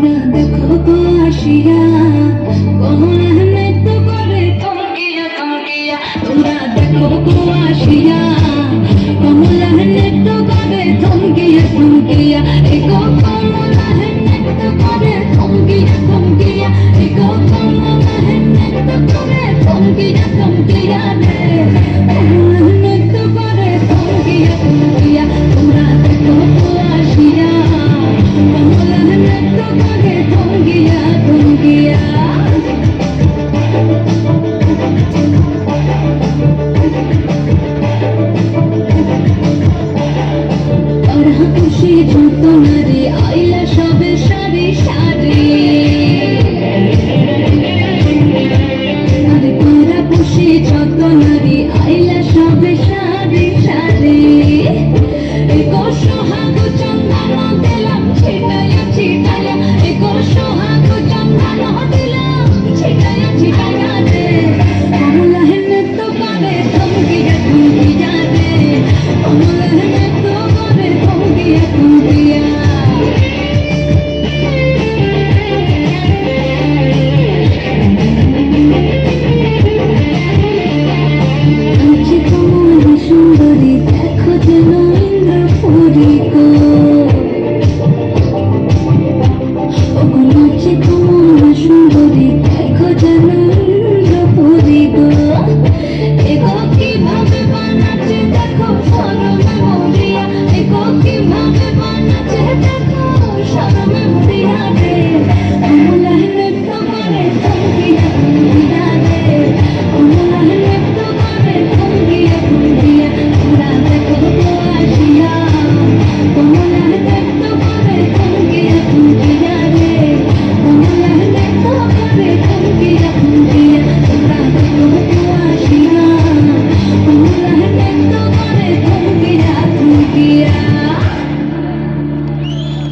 তোমরা দেখো গো আসিয়া কমলা নৃত্য করে থমকিয়া থমকিয়া। তোমরা দেখো গো আসিয়া কমলা নৃত্য করে থমকিয়া থমকিয়া। এগো কমলা নৃত্য করে থমকিয়া থমকিয়া। এগো কমলা নৃত্য করে থমকিয়া থমকিয়া রে। কমলা নৃত্য করে থমকিয়া থমকিয়া। তোমরা দেখো গো আসিয়া কমলা নৃত্য করে থমকিয়া থমকিয়া। তারা খুশি যত নারী আইলা সবে সারি সারি। আরে তারা খুশি যত নারী আইলা সবে সারি সারি। এগো সোহাগ চন্দন দিলাম ছিটাইয়া ছিটাইয়া। এগো সোহাগ চন্দন দিলাম ছিটাইয়া ছিটাইয়া রে। কমলা নৃত্য করে থমকিয়া থমকিয়া রে। কমলা নৃত্য করে থমকিয়া থমকিয়া। আছি কমলা সুন্দরী দেখো যেন ইন্দ্রপুরী গো। ওগো